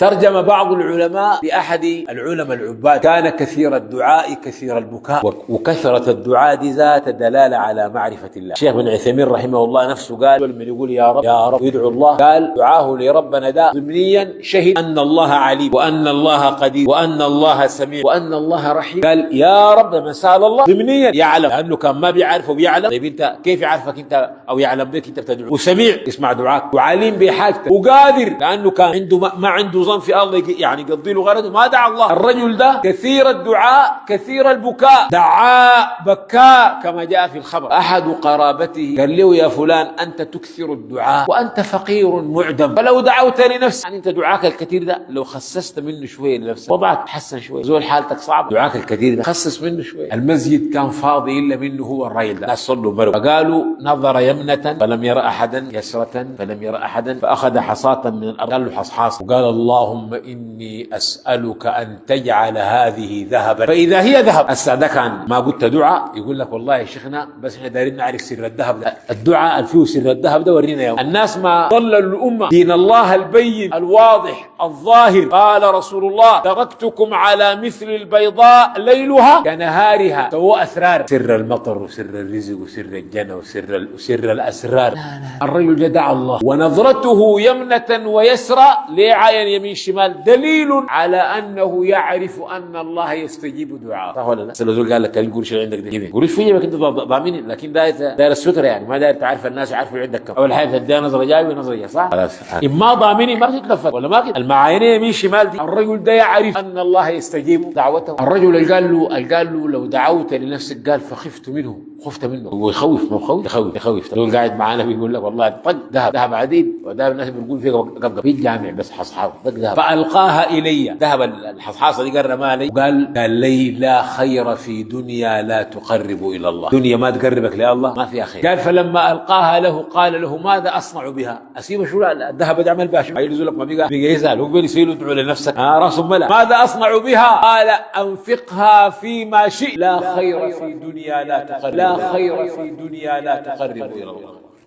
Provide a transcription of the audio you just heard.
ترجم بعض العلماء لأحد العلماء العباد: كان كثير الدعاء كثير البكاء. وكثرة الدعاء دي ذات دلالة على معرفة الله. الشيخ بن عثيمين رحمه الله نفسه قال: من يقول يا رب يا رب يدعو الله، قال دعاه لربنا ده ضمنيا شهد أن الله عليم وأن الله قدير وأن الله سميع وأن الله رحيم. قال يا رب من سأل الله ضمنيا يعلم، لأنه كان ما بيعرف وبيعلم. طيب أنت كيف يعرفك أنت أو يعلم بك أنت بتدعو؟ وسميع يسمع دعاك، وعليم بحاجتك، وقادر لأنه كان عنده ما عنده ظن في الله يعني يقضي له غرضه ما دعا الله. الرجل ده كثير الدعاء كثير البكاء، دعاء بكاء كما جاء في الخبر. أحد قرابته قال له: يا فلان أنت تكثر الدعاء وأنت فقير معدم، فلو دعوت لنفسك، يعني أنت دعاك الكثير ده لو خصصت منه شوية لنفسك وضعك تحسن شوية. زول حالتك صعبة، دعاك الكثير ده خصص منه شوية. المسجد كان فاضي إلا منه هو الرجل ده. الناس صلوا مروا، فقالوا: نظر يمنة فلم يرى أحدا، يسرة فلم يرى أحدا، فأخذ حصاة من الأرض، قال له حصحاص، وقال: اللهم إني أسألك أن تجعل هذه ذهبا فإذا هي ذهب. ده كان ما قلت دعاء يقول لك: والله يا شيخنا بس احنا دايرين نعرف سر الذهب ده. الدعاء الفيه سر الذهب ده ورينا يوم. الناس ما ضللوا الأمة دين الله البين الواضح الظاهر. قال رسول الله: تركتكم على مثل البيضاء ليلها كنهارها. سووا أسرار، سر المطر وسر الرزق وسر الجنة وسر الأسرار. الرجل دعا الله، ونظرته يمنة ويسرى لعين يمين شمال دليل على أنه يعرف أن الله يستجيب دعاء. صح ولا لا؟ سلوزول قال لك: القرش اللي عندك ده قرش في جيبك انت ضامنين، لكن داير الستر، يعني ما داير تعرف الناس يعرفوا عندك كم. اول حاجه تديها نظره جاي ونظره جاي، صح؟ خلاص اما ضامنين ما تتلفت ولا ما كده. المعاينه يمين شمال دي. الرجل ده يعرف ان الله يستجيب دعوته. الرجل اللي قال له لو دعوت لنفسك، قال: فخفت منه، خفت منه. هو يخوف، ما يخوف. هو قاعد معانا بيقول لك: والله طق ذهب عديد، وذهب الناس بيقول فيه قبقب في الجامع بس حصحاص طق ذهب، فالقاها الي. ذهب الحصحاصه دي قرمها لي، وقال لي: لا خير في دنيا لا تقرب الى الله. دنيا ما تقربك لله ما فيها خير. قال: فلما القاها له قال له: ماذا اصنع بها؟ اسيب شو الذهب ده؟ عمل باشا يجوز لك، ما بقى يسال، هو بيقول يسيل ادعو لنفسك راسه ملا. ماذا اصنع بها؟ قال: انفقها فيما شئت، لا خير في دنيا لا تقرب الى الله.